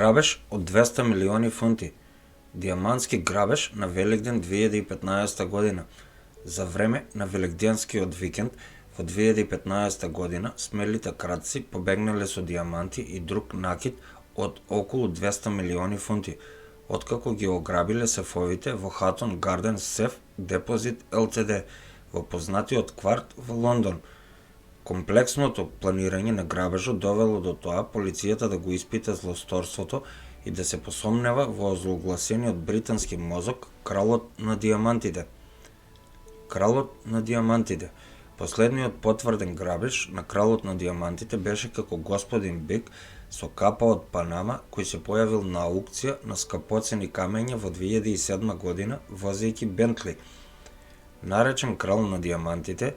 Грабеж од 200 милиони фунти. Диамантски грабеж на Великден 2015 година. За време на Великденскиот викенд во 2015 година смелите крадци побегнале со диаманти и друг накид од околу 200 милиони фунти, откако ги ограбиле сефовите во Хатон Гарден Safe Deposit Ltd во познатиот кварт во Лондон. Комплексното планирање на грабежот довело до тоа полицијата да го испита злосторството и да се посомнева во озлогласениот британски мозок Кралот на диамантите. Кралот на диамантите. Последниот потврден грабеж на Кралот на диамантите беше како господин Биг со капа од Панама кој се појавил на аукција на скапоцени камења во 2007 година возејќи Бентли. Наречен Крал на диамантите,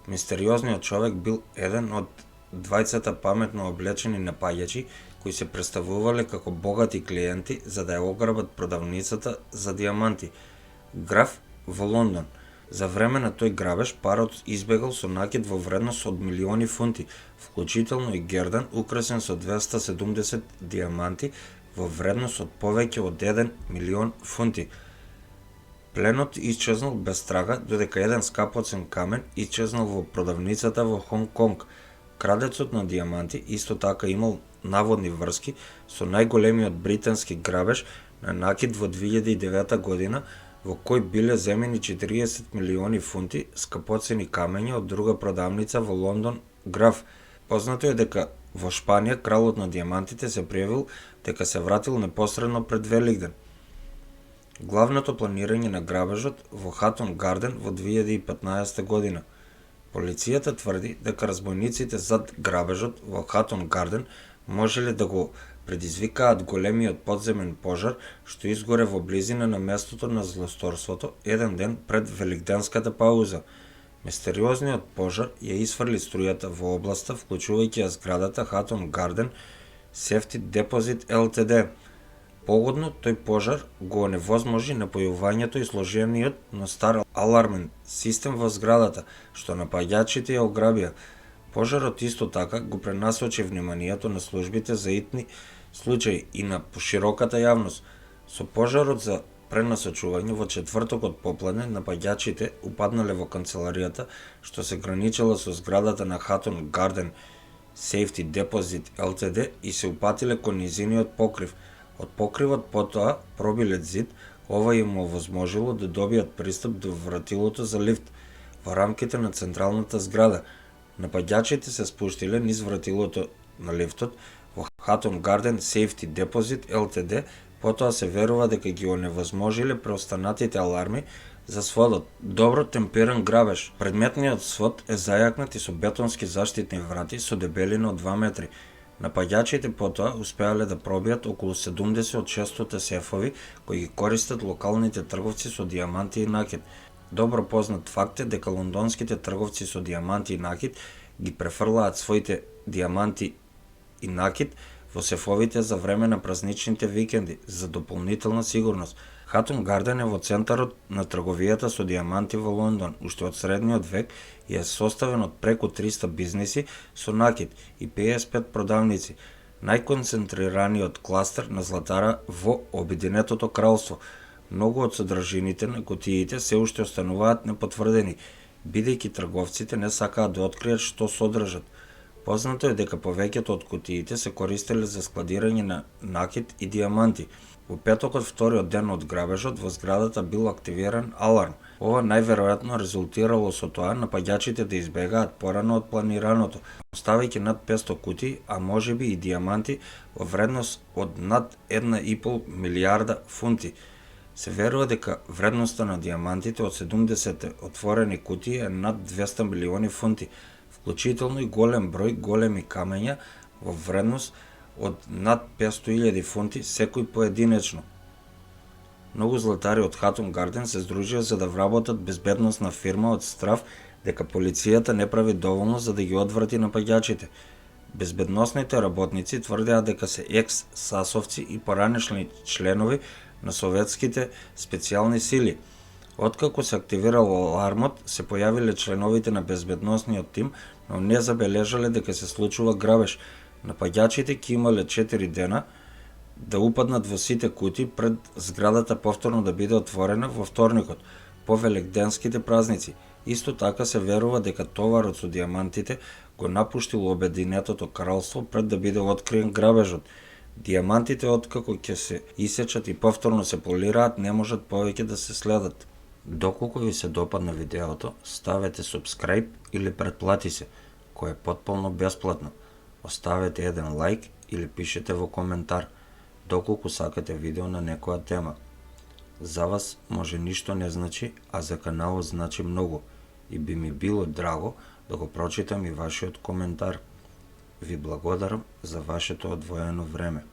мистериозниот човек бил еден од двајцата паметно облечени напаѓачи кои се представувале како богати клиенти за да ја ограбат продавницата за диаманти, Граф во Лондон. За време на тој грабеж парот избегал со накид во вредност од милиони фунти, вклучително и гердан украсен со 270 диаманти во вредност од повеќе од 1 милион фунти. Пленот исчезнал без трага, додека еден скапоцен камен исчезнал во продавницата во Хонг Конг. Крадецот на диаманти исто така имал наводни врски со најголемиот британски грабеж на накид во 2009 година, во кој биле земени 40 милиони фунти скапоцени камења од друга продавница во Лондон, Граф. Познато е дека во Шпанија Кралот на диамантите се пријавил дека се вратил непосредно пред Великден. Главното планирање на грабежот во Хатон Гарден во 2015 година. Полицијата тврди дека разбойниците зад грабежот во Хатон Гарден можеле да го предизвикаат големиот подземен пожар што изгоре во близина на местото на злосторството еден ден пред великденската пауза. Мистериозниот пожар ја исфрли струјата во областа, вклучувајќи ја зградата Хатон Гарден Safety Deposit Ltd. Погодно, тој пожар го оневозможи напојувањето и сложениот, но стар алармен систем во зградата, што напаѓачите ја ограбија. Пожарот исто така го пренасочи вниманието на службите за итни случаи и на пошироката јавност. Со пожарот за пренасочување во четвртокот попладне напаѓачите упаднале во канцеларијата, што се граничела со зградата на Хатон Гарден Safety Deposit Ltd и се упатиле кон низиниот покрив. Од покривот потоа пробиле зид, ова им овозможило да добијат пристап до вратилото за лифт во рамките на централната зграда. Напаѓачите се спуштиле низ вратилото на лифтот во Хатон Гарден Safety Deposit Ltd, потоа се верува дека ги оневозможиле преостанатите аларми за сводот. Добро темперан грабеж. Предметниот свод е зајакнат и со бетонски заштитни врати со дебелина од 2 метри. Напаѓачите потоа успеале да пробијат околу 70 од 600 сефови кои ги користат локалните трговци со диаманти и накид. Добро познат факт е дека лондонските трговци со диаманти и накид ги префрлаат своите диаманти и накид во сефовите за време на празничните викенди за дополнителна сигурност. Хатон Гарден е во центарот на трговијата со диаманти во Лондон, уште од средниот век и е составен од преку 300 бизниси со накид и 55 продавници, најконцентрираниот кластер на златара во Обединетото кралство. Многу од содржините на кутиите се уште остануваат непотврдени, бидејќи трговците не сакаат да откријат што содржат. Познато е дека повеќето од кутиите се користеле за складирање на накид и диаманти. Во петокот, вториот ден од грабежот, во зградата бил активиран аларм. Ова најверојатно резултирало со тоа напаѓачите да избегаат порано од планираното, оставајќи над 500 кутии, а можеби и диаманти во вредност од над 1,5 милијарда фунти. Се верува дека вредноста на диамантите од 70 отворени кутии е над 200 милиони фунти, вклучително и голем број големи камења во вредност од над 500.000 фунти секој поединечно. Многу златари од Хатон Гарден се здружија за да вработат безбедносна фирма од страв дека полицијата не прави доволно за да ги одврати напаѓачите. Безбедносните работници тврдеа дека се екс-сасовци и поранешни членови на советските специјални сили. Откако се активирал алармот, се појавиле членовите на безбедносниот тим, но не забележале дека се случува грабеж. Напаѓачите ќе имале 4 дена да упаднат во сите кути пред зградата повторно да биде отворена во вторникот, по великденските празници. Исто така се верува дека товарот со диамантите го напуштил Обединетото кралство пред да биде откриен грабежот. Диамантите откако ќе се исечат и повторно се полираат, не можат повеќе да се следат. Доколку ви се допадна видеото, ставете subscribe или претплати се, кој е потполно бесплатно. Оставете еден лайк или пишете во коментар, доколку сакате видео на некоја тема. За вас може ништо не значи, а за каналот значи многу и би ми било драго да го прочитам и вашиот коментар. Ви благодарам за вашето одвоено време.